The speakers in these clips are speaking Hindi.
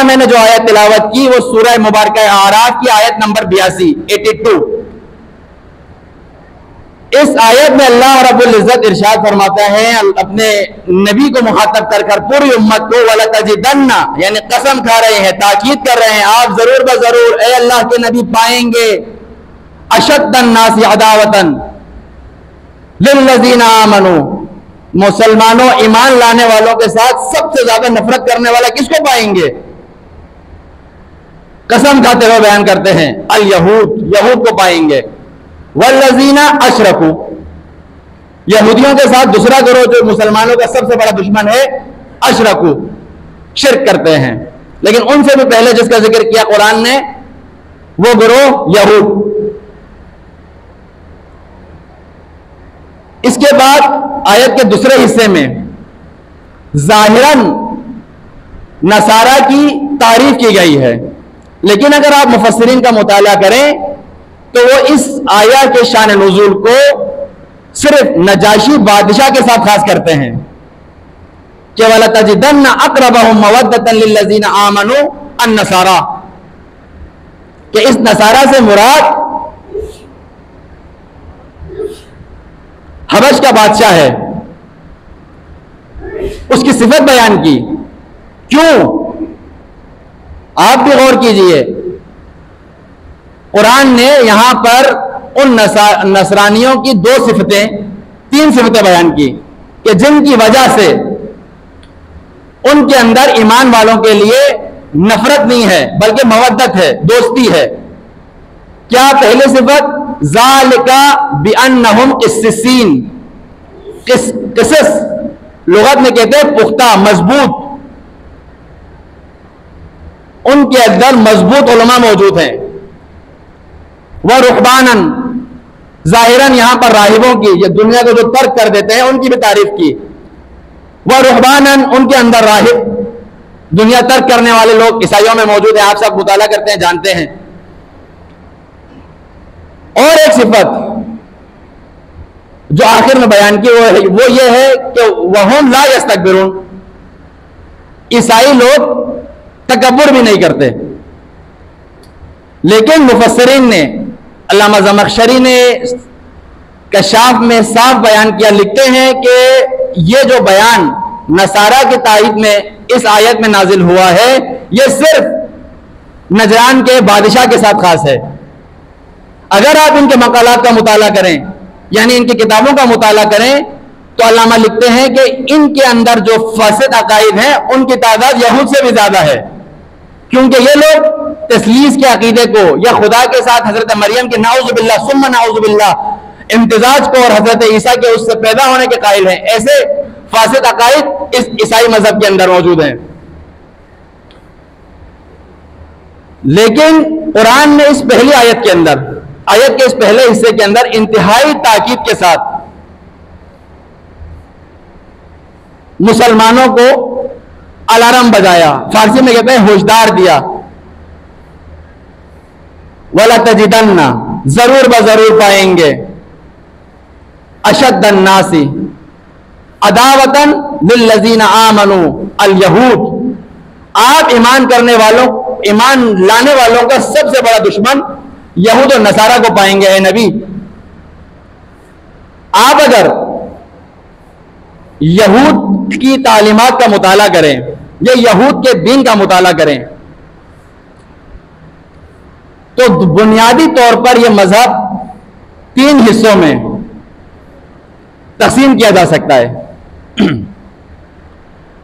मैंने जो आयत तिलावत की वो सूरह मुबारक आराफ की आयत नंबर 82। इस आयत में अल्लाह रब्बुल इज्जत इरशाद फरमाता है अपने नबी को मुखातब कर कर पूरी उम्मत को, वला तजिदन्ना, यानी कसम खा रहे हैं, ताकीद कर रहे हैं, आप जरूर ब जरूर ए अल्लाह के नबी पाएंगे अशद्दन नासी अदावतन लिल्लज़ीना आमनू, मुसलमानों ईमान लाने वालों के साथ सबसे ज्यादा नफरत करने वाला किसको पाएंगे? कसम खाते हुए बयान करते हैं अल यहूद, यहूद को पाएंगे। वल्लज़ीना अशरकू, यहूदियों के साथ दूसरा गिरोह जो मुसलमानों का सबसे बड़ा दुश्मन है, अशरकू, शिर्क करते हैं। लेकिन उनसे भी पहले जिसका जिक्र किया कुरान ने वो गिरोह यहूद। इसके बाद आयत के दूसरे हिस्से में जाहिरन नसारा की तारीफ की गई है, लेकिन अगर आप मुफस्सिरीन का मुताला करें तो वो इस आया के शान नुज़ूल को सिर्फ नजाशी बादशाह के साथ खास करते हैं कि वला तजिदन्ना अक़रबहुम मवद्दतन लिल्लज़ीना आमनू अन-नसारा, कि इस नसारा से मुराद हबश का बादशाह है। उसकी सिफत बयान की। क्यों? आप भी गौर कीजिए, कुरान ने यहां पर उन नसरानियों की तीन सिफतें बयान की कि जिनकी वजह से उनके अंदर ईमान वालों के लिए नफरत नहीं है बल्कि मवद्दत है, दोस्ती है। क्या पहली सिफत? ज़ालिका बिअन्नहुम क़िस्सीन, क़िसस लुगत में कहते हैं पुख्ता, मजबूत, उनके अंदर मजबूत उलमा मौजूद हैं। वह रुहबानन, जाहिरन यहां पर राहिबों की, ये दुनिया को जो तर्क कर देते हैं उनकी भी तारीफ की। वह रुहबानन, उनके अंदर राहिब, दुनिया तर्क करने वाले लोग ईसाइयों में मौजूद है, आप सब मुताला करते हैं, जानते हैं। और एक सिफत जो आखिर में बयान की वो ये है कि वहुम ला यस्तकबिरून, ईसाई लोग तकब्बुर भी नहीं करते। लेकिन मुफस्सिरीन ने, अल्लामा ज़मख़शरी ने कशाफ में साफ बयान किया, लिखते हैं कि ये जो बयान नसारा की तारीफ में इस आयत में नाजिल हुआ है, ये सिर्फ नजरान के बादशाह के साथ खास है। अगर आप इनके मकालात का मुताला करें, यानी इनकी किताबों का मुताला करें, तो अल्लामा लिखते हैं कि इनके अंदर जो फासिद अकायद हैं उनकी तादाद यहूद से भी ज्यादा है, क्योंकि ये लोग तस्लीस के अकीदे को या खुदा के साथ हजरत मरियम के नाउज़ुबिल्लाह सुम्मा नाउज़ुबिल्लाह इम्तिजाज को और हजरत ईसा के उससे पैदा होने के कायल हैं। ऐसे फासिद अकायद इस ईसाई मजहब के अंदर मौजूद हैं। लेकिन कुरान ने इस पहली आयत के अंदर, आयत के इस पहले हिस्से के अंदर इंतहाई ताकीद के साथ मुसलमानों को अलार्म बजाया, फारसी में कहते हैं होशदार दिया। वला तजिदन्ना, जरूर ब जरूर पाएंगे, अशद्दन नासी अदावतन लिल्लज़ीना आमनू अल यहूद, आप ईमान करने वालों, ईमान लाने वालों का सबसे बड़ा दुश्मन यहूद और नसारा को पाएंगे। है नबी, आप अगर यहूद की तालीमात का मुताला करें या यहूद के दीन का मुताला करें तो बुनियादी तौर पर यह मजहब 3 हिस्सों में तकसीम किया जा सकता है।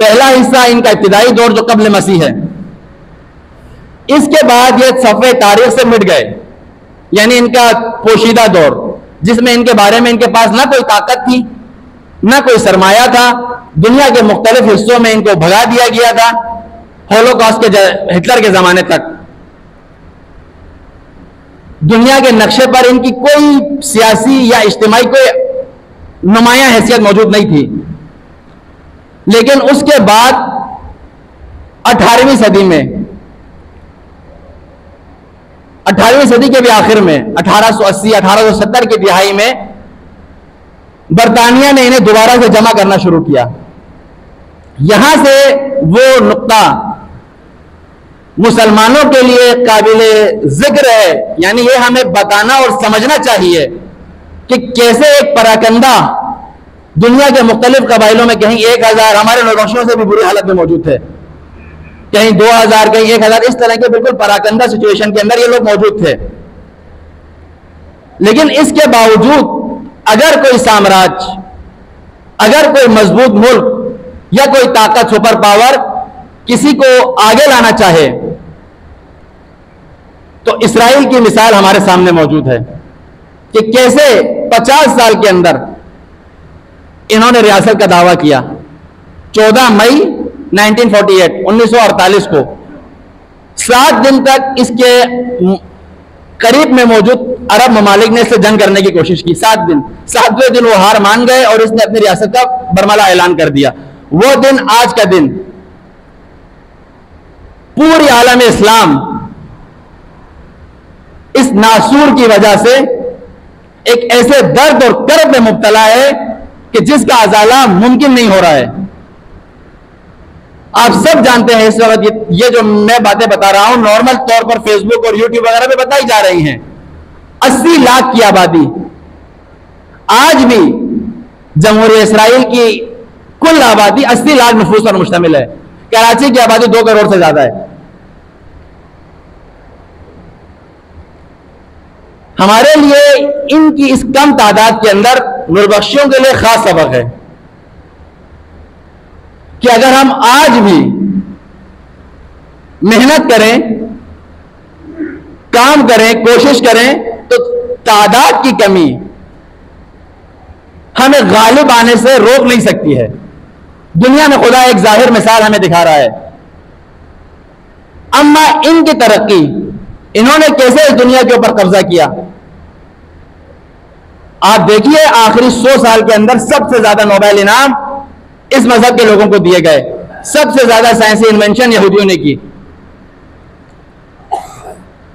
पहला हिस्सा इनका इब्तिदाई दौर जो कब्ल मसीह है, इसके बाद ये सफ़े तारीख से मिट गए, यानी इनका पोशीदा दौर जिसमें इनके बारे में इनके पास ना कोई ताकत थी ना कोई सरमाया था, दुनिया के मुख्तलिफ हिस्सों में इनको भगा दिया गया था, होलोकॉस्ट के हिटलर के जमाने तक दुनिया के नक्शे पर इनकी कोई सियासी या इज्तिमाई कोई नुमाया हैसियत मौजूद नहीं थी। लेकिन उसके बाद 18वीं सदी में, 18वीं सदी के भी आखिर में 1880 1870 की दिहाई में बरतानिया ने इन्हें दोबारा से जमा करना शुरू किया। यहां से वो नुक्ता मुसलमानों के लिए काबिले जिक्र है। यानी ये हमें बताना और समझना चाहिए कि कैसे एक पराकंदा दुनिया के मुख्तलिफ कबाइलों में कहीं 1000, हमारे नौबख्शियों से भी बुरी हालत में मौजूद थे, कहीं 2000, कहीं 1000, इस तरह के बिल्कुल पराकंदा सिचुएशन के अंदर ये लोग मौजूद थे। लेकिन इसके बावजूद अगर कोई साम्राज्य, अगर कोई मजबूत मुल्क या कोई ताकत, सुपर पावर किसी को आगे लाना चाहे तो इसराइल की मिसाल हमारे सामने मौजूद है कि कैसे 50 साल के अंदर इन्होंने रियासत का दावा किया। 14 मई 1948 को 7 दिन तक इसके करीब में मौजूद अरब ममालिक ने इससे जंग करने की कोशिश की। 7 दिन, 7वें दिन वो हार मान गए और इसने अपनी रियासत का बरमला ऐलान कर दिया। वो दिन आज का दिन पूरी आलम इस्लाम इस नासूर की वजह से एक ऐसे दर्द और कर्ब में मुब्तला है कि जिसका अजाला मुमकिन नहीं हो रहा है। आप सब जानते हैं इस वक्त ये जो मैं बातें बता रहा हूं नॉर्मल तौर पर फेसबुक और यूट्यूब वगैरह पे बताई जा रही हैं। 80 लाख की आबादी, आज भी जमहूरिया इसराइल की कुल आबादी 80 लाख नफूस पर मुश्तमिल है। कराची की आबादी 2 करोड़ से ज्यादा है। हमारे लिए इनकी इस कम तादाद के अंदर नूरबख्शियों के लिए खास सबक है कि अगर हम आज भी मेहनत करें, काम करें, कोशिश करें तो तादाद की कमी हमें गालिब आने से रोक नहीं सकती है। दुनिया में खुदा एक जाहिर मिसाल हमें दिखा रहा है। अम्मा इनकी तरक्की, इन्होंने कैसे इस दुनिया के ऊपर कब्जा किया। आप देखिए आखिरी 100 साल के अंदर सबसे ज्यादा नोबेल इनाम इस मजहब के लोगों को दिए गए। सबसे ज्यादा साइंसी इन्वेंशन यहूदियों ने की।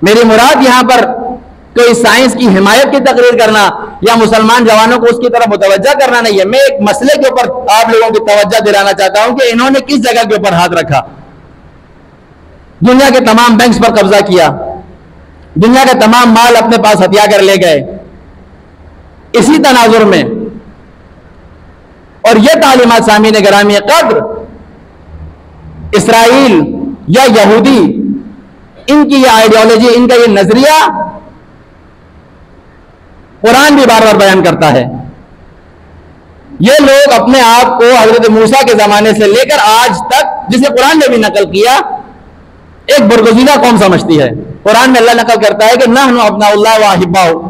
मेरी मुराद यहां पर कोई साइंस की हिमायत की तकरीर करना या मुसलमान जवानों को उसकी तरफ मुतवज्जा करना नहीं है। मैं एक मसले के ऊपर आप लोगों की तवज्जो दिलाना चाहता हूं कि इन्होंने किस जगह के ऊपर हाथ रखा। दुनिया के तमाम बैंक्स पर कब्जा किया, दुनिया का तमाम माल अपने पास हथिया कर ले गए। इसी तनाजुर में और यह तालीमात सामीन गिरामी कद्र इसराइल या यहूदी, इनकी यह आइडियोलॉजी, इनका यह नजरिया कुरान भी बार बार बयान करता है। ये लोग अपने आप को हजरत मूसा के जमाने से लेकर आज तक, जिसे कुरान ने भी नकल किया, एक बरगुज़ीदा कौम समझती है। कुरान में अल्लाह नकल करता है कि नहनु अब्नाउल्लाह व अहिब्बाहु।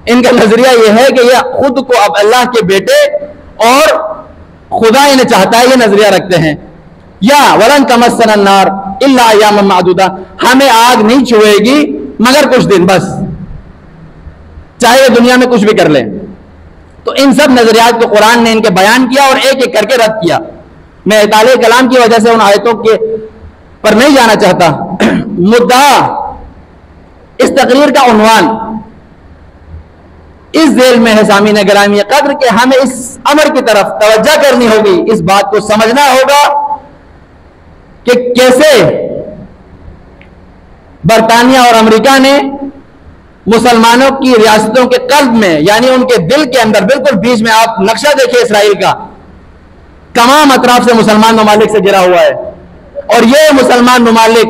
इनका नजरिया यह है कि यह खुद को अब अल्लाह के बेटे और खुदा इन्हें चाहता है, ये नजरिया रखते हैं। या वलन तमस्सना नार इल्ला अय्यामम मादूदा, हमें आग नहीं छुएगी मगर कुछ दिन बस, चाहे ये दुनिया में कुछ भी कर लें। तो इन सब नजरियात को कुरान ने इनके बयान किया और एक एक करके रद्द किया। मैं इताले कलाम की वजह से उन आयतों के पर नहीं जाना चाहता। मुद्दा इस तकरीर का उन्वान इस जेल में है सामीन गिरामी कद्र के हमें इस अमर की तरफ तवज्जो करनी होगी, इस बात को समझना होगा कि कैसे बरतानिया और अमेरिका ने मुसलमानों की रियासतों के कल्ब में, यानी उनके दिल के अंदर, बिल्कुल बीच में, आप नक्शा देखिए इसराइल का, तमाम अतराफ से मुसलमान ममालिक से घिरा हुआ है। और ये मुसलमान ममालिक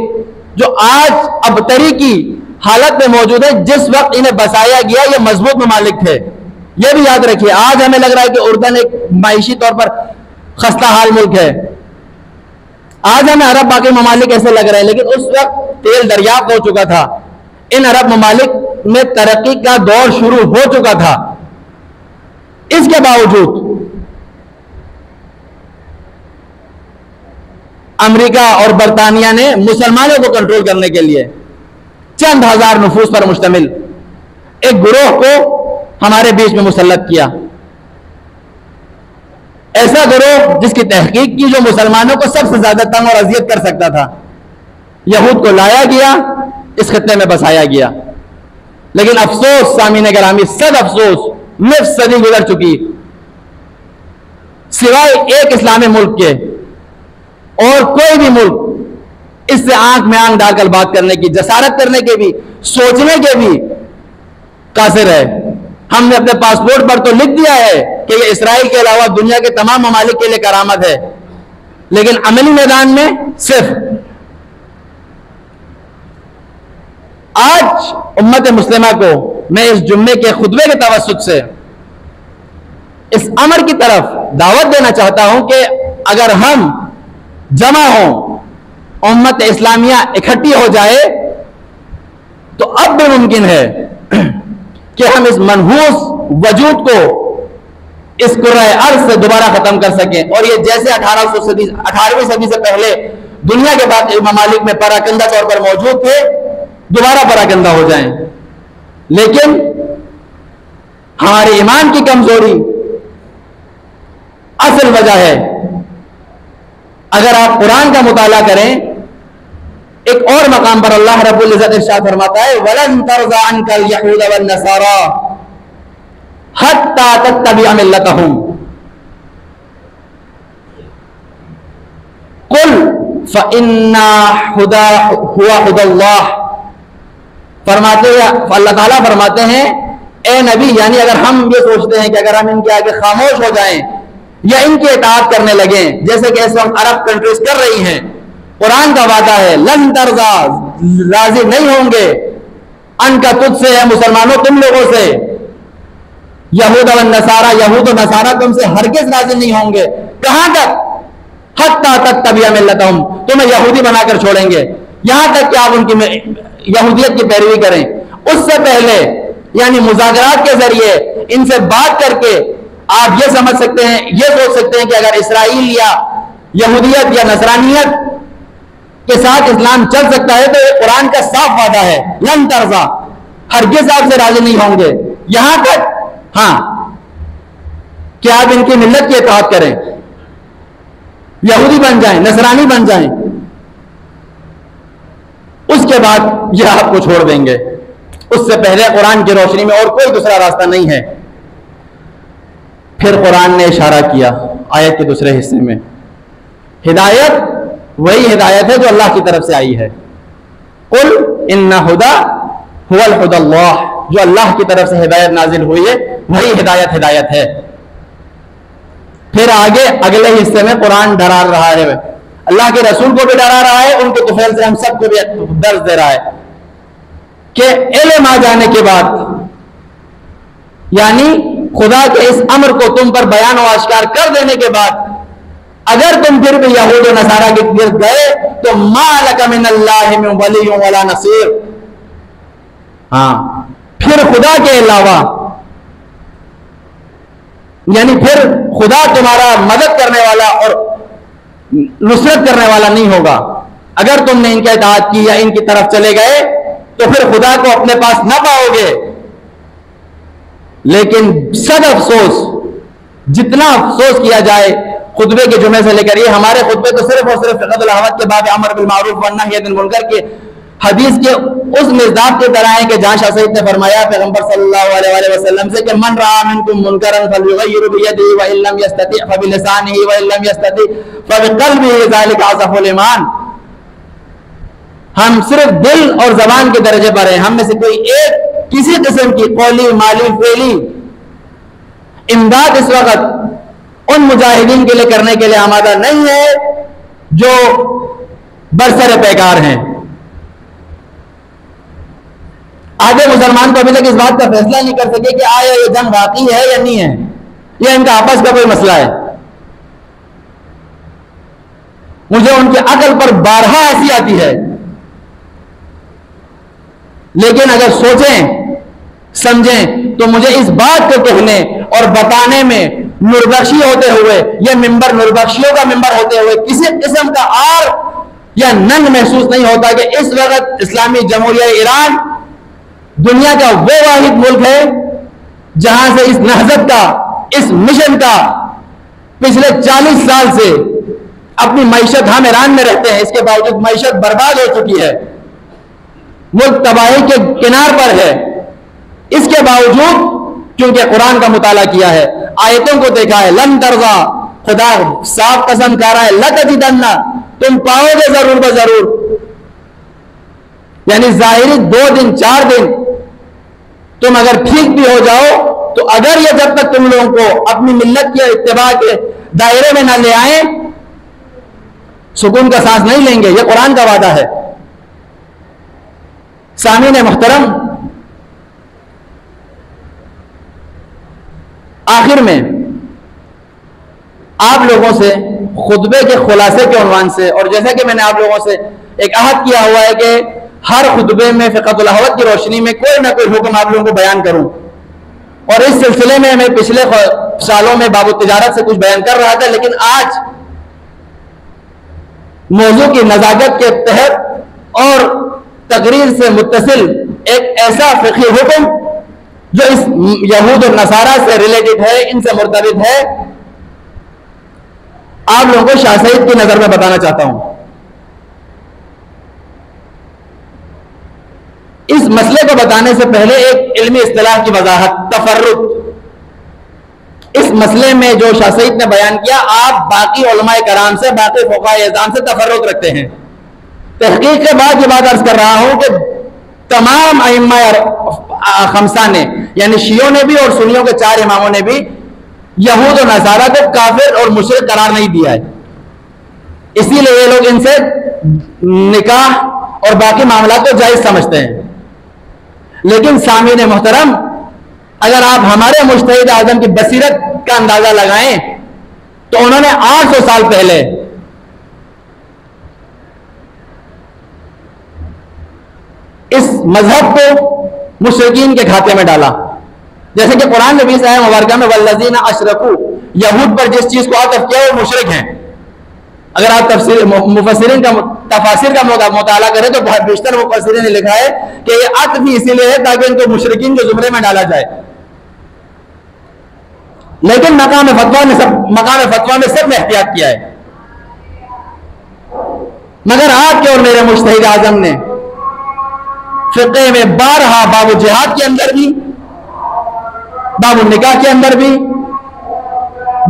जो आज अबतरी की हालत में मौजूद है, जिस वक्त इन्हें बसाया गया ये मजबूत ममालिक थे। ये भी याद रखिए। आज हमें लग रहा है कि उर्दन एक मायशी तौर पर खस्ता हाल मुल्क है, आज हमें अरब बाकी ममालिक ऐसे लग रहे हैं, लेकिन उस वक्त तेल दरियाफ्त हो चुका था। इन अरब ममालिक में तरक्की का दौर शुरू हो चुका था। इसके बावजूद अमेरिका और बरतानिया ने मुसलमानों को कंट्रोल करने के लिए चंद हजार नफूस पर मुश्तमिल एक गिरोह को हमारे बीच में मुसल्लत किया। ऐसा गिरोह जिसकी तहकीक की, जो मुसलमानों को सबसे ज्यादा तंग और अजियत कर सकता था। यहूद को लाया गया, इस खत्ते में बसाया गया। लेकिन अफसोस सामीन गिरामी, सद अफसोस, निफ सदी गुजर चुकी, सिवाय एक इस्लामी मुल्क के और कोई भी मुल्क इससे आंख में आंख डालकर बात करने की, जसारत करने के भी, सोचने के भी कासिर है। हमने अपने पासपोर्ट पर तो लिख दिया है कि ये इस्राइल के अलावा दुनिया के तमाम ममालिक के लिए करामत है, लेकिन अमली मैदान में सिर्फ। आज उम्मत मुस्लिमा को मैं इस जुम्मे के खुतबे के तवस्सुत से इस अमर की तरफ दावत देना चाहता हूं कि अगर हम जमा हों, उम्मत इस्लामिया इकट्ठी हो जाए, तो अब भी मुमकिन है कि हम इस मनहूस वजूद को इस कुर्राए अर्ज़ से दोबारा खत्म कर सकें। और ये जैसे 18वीं सदी से पहले दुनिया के बाद ममालिक में पराकंदा तौर पर मौजूद थे, दोबारा पराकंदा हो जाएं। लेकिन हमारे ईमान की कमजोरी असल वजह है। अगर आप कुरान का मुताला करें, एक और मकाम पर अल्लाह रब्बुल इज्जत इरशाद फरमाता है, वलन तरज़ा अन्कल यहूद वन नसारा हत्ता तत्तबिअ मिल्लतहुम कुल फइन्ना हुदा हुआ हुदल्लाह। फरमाते अल्लाह ताला फरमाते हैं, ए नबी, यानी अगर हम ये सोचते हैं कि अगर हम इनके आगे खामोश हो जाएं या इनकी इताअत करने लगे, जैसे कि इस वक्त अरब कंट्रीज कर रही हैं, कुरान का वादा है, लन तरज़ा, राजी नहीं होंगे, अनका तुझसे है मुसलमानों, तुम लोगों से, यहूद व नसारा, यहूद और नसारा तुमसे हरगिज़ राजी नहीं होंगे। कहां तक? हत्ता तत्तबिअ मिल्लतहुम, तुम्हें यहूदी बनाकर छोड़ेंगे, यहां तक कि आप उनकी यहूदियत की पैरवी करें। उससे पहले यानी मुज़ाकरात के जरिए इनसे बात करके आप ये समझ सकते हैं, ये सोच सकते हैं कि अगर इसराइल या यहूदियत या नसरानियत के साथ इस्लाम चल सकता है, तो ये कुरान का साफ वादा है, लन तरज़ा, हरगिज़ आपसे राजी नहीं होंगे। यहां तक हां कि आप इनकी मिल्लत की इताअत करें, यहूदी बन जाएं, नसरानी बन जाएं, उसके बाद यह आपको छोड़ देंगे। उससे पहले कुरान की रोशनी में और कोई दूसरा रास्ता नहीं है। फिर कुरान ने इशारा किया आयत के दूसरे हिस्से में, हिदायत वही हिदायत है जो अल्लाह की तरफ से आई है। कुल इन्ना हुदा हुवल हुदल्लाह, जो अल्लाह की तरफ से हिदायत नाजिल हुई है वही हिदायत है। फिर आगे अगले हिस्से में कुरान डरा रहा है, अल्लाह के रसूल को भी डरा रहा है, उनके तुफैल से हम सबको भी दर्ज दे रहा है कि इल्म आ जाने के बाद, यानी खुदा के इस अमर को तुम पर बयान और आश्कार कर देने के बाद, अगर तुम फिर भी यहूद और नसारा के गिर्द गए तो मा लका मिनल्लाहि मिन वलिय्यिन वला नसीर, हाँ, फिर खुदा के अलावा, यानी फिर खुदा तुम्हारा मदद करने वाला और नुसरत करने वाला नहीं होगा। अगर तुमने इनकी इताअत की या इनकी तरफ चले गए तो फिर खुदा को अपने पास ना पाओगे। लेकिन सद अफसोस, जितना अफसोस किया जाए खुतबे के जुमे से लेकर, ये हमारे खुतबे तो सिर्फ और सिर्फ फ़िक़हुल अहमद के बाब अमर बिल मारूफ व नही अनिल मुनकर के हदीस के उस मिज़दाक़ की तरह है कि जहां शाह सईद ने फरमाया पैगंबर सल्लल्लाहु अलैहि वसल्लम से कि मन रआ मिनकुम मुनकरन फलयुग़य्यिरहु बियदिही व इन लम यस्तति फबिलिसानिही व इन लम यस्तति फबिक़ल्बिही ज़ालिका अज़अफ़ुल ईमान। हम सिर्फ दिल और जबान के दर्जे पर हैं, हम में से कोई एक किसी किस्म की कौली माली फेली इमदाद इस वक्त उन मुजाहिदीन के लिए करने के लिए आमादा नहीं है जो बरसर पैकार हैं। आधे मुसलमान तो अभी तक इस बात का फैसला नहीं कर सके कि आया ये जंग वाकई है या नहीं है, यह इनका आपस का कोई मसला है। मुझे उनकी अकल पर बारहा हंसी आती है, लेकिन अगर सोचें समझें तो मुझे इस बात को कहने और बताने में नुरबख्शी होते हुए, यह मिंबर नुरबख्शियों का मिंबर होते हुए किसी किस्म का आर या नंग महसूस नहीं होता कि इस वक्त इस्लामी जमहूरिया ईरान दुनिया का वो वाहिद मुल्क है जहां से इस नहज़त का, इस मिशन का पिछले 40 साल से अपनी मईशत, हम ईरान में रहते हैं, इसके बावजूद मईशत बर्बाद हो चुकी है, मुल्क तबाही के किनार पर है। इसके बावजूद क्योंकि कुरान का मुताला किया है, आयतों को देखा है, लन तरज़ा, खुदा साफ कसम कर रहा है, लतजिदन्ना, तुम पाओगे जरूर ब जरूर, यानी जाहिरी 2 दिन 4 दिन तुम अगर ठीक भी हो जाओ, तो अगर ये जब तक तुम लोगों को अपनी मिल्लत के इत्तिबा के दायरे में ना ले आए, सुकून का सांस नहीं लेंगे। ये कुरान का वादा है। सामीन मुहतरम, आखिर में आप लोगों से खुतबे के खुलासे के उन्वान से, और जैसा कि मैंने आप लोगों से एक अहद किया हुआ है कि हर खुतबे में फ़िक़हुल अहवत की रोशनी में कोई ना कोई हुक्म आप लोगों को बयान करूं, और इस सिलसिले में मैं पिछले सालों में बाबू तिजारत से कुछ बयान कर रहा था, लेकिन आज मौजू की नज़ाकत के तहत और तकरीर से मुत्तसिल एक ऐसा फ़िक़ही हुक्म जो इस यहूद और नसारा से रिलेटेड है, इनसे मुर्तबित है, आप लोगों को शाह सईद की नजर में बताना चाहता हूं। इस मसले को बताने से पहले एक इल्मी इस्तिलाह की वजाहत, तफर्रुद। इस मसले में जो शाह सईद ने बयान किया, आप बाकी उलमाए कराम से, बाकी फुक़हाए इज़ाम से तफर्रुद रखते हैं। तहकीक के बाद ये बात अर्ज कर रहा हूं कि तमाम अइम्मा खमसा ने, यानी शियों ने भी और सुन्नियों के 4 इमामों ने भी यहूद और नसारा को काफिर और मुशरिक करार नहीं दिया है। इसीलिए ये लोग इनसे निकाह और बाकी मामला को जायज समझते हैं। लेकिन सामीन मोहतरम, अगर आप हमारे मुज्तहिद आज़म की बसीरत का अंदाजा लगाएं, तो उन्होंने 800 साल पहले इस मजहब को मुशरिकीन के खाते में डाला। जैसे कि कुरान में 20 आया मुबारका में वल्लज़ीना अशरकू, यहूद पर जिस चीज को आतफ किया वो मुशरिक हैं। अगर आप मुफस्सिरीन का तफासिर का मुताला करें तो बहुत बेशतर मुफस्सिरीन ने लिखा है कि ये अत्फ भी इसीलिए है ताकि इनको मुशरिकीन के जुमरे में डाला जाए। लेकिन मकाम फतवा में सब ने एहतियात किया है। मगर आपके और मेरे मुज्तहिद आज़म ने फिक़्ह में 12 बाबू जिहाद के अंदर भी, बाबू निकाह के अंदर भी,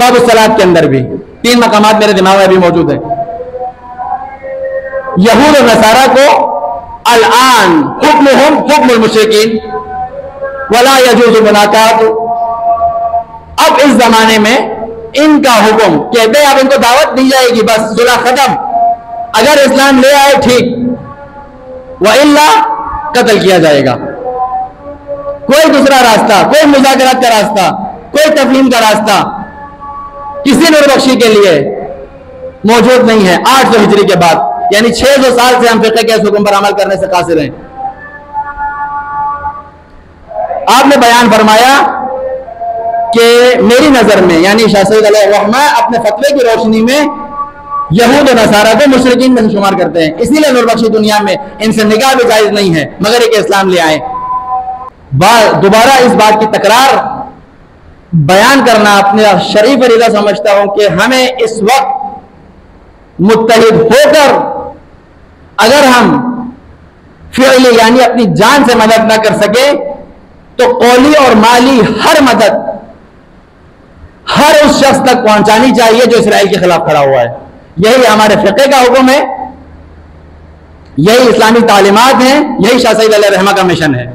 बाबू सलात के अंदर भी, 3 मकामात मेरे दिमाग में भी मौजूद है। यहूद और नसारा को अल-आन हुक्मुहुम हुक्मुल मुशरिकीन वला यजूज़ु मुनाकात, अब इस जमाने में इनका हुक्म, कहते हैं अब इनको दावत दी जाएगी, बस सुलह खत्म, अगर इस्लाम ले आए ठीक, व इल्ला कत्ल किया जाएगा। कोई दूसरा रास्ता, कोई मुज़ाकरात का रास्ता, कोई तफहीम का रास्ता किसी नूरबख्शी के लिए मौजूद नहीं है 800 हिजरी के बाद। यानी 600 साल से हम फिक़्ह के इस हुक्म पर अमल करने से कासिर हैं। आपने बयान फरमाया कि मेरी नजर में, यानी शाह सईद अलैहिर्रहमा अपने फतवे की रोशनी में यहूद और नसारा को मुशरिकीन में शुमार करते हैं, इसीलिए नूरबख्शी दुनिया में इनसे निकाह भी जायज नहीं है मगर एक इस्लाम ले आए। दोबारा इस बात की तकरार बयान करना अपने शरीफ फरीज़ा समझता हूं कि हमें इस वक्त मुत्तहिद होकर अगर हम फ़िअली यानी अपनी जान से मदद ना कर सके, तो कौली और माली हर मदद हर उस शख्स तक पहुंचानी चाहिए जो इसराइल के खिलाफ खड़ा हुआ है। यही हमारे फ़िक़्ह का हुक्म है, यही इस्लामी तालीमात हैं, यही शाह सईद अलैहिर्रहमा का मिशन है।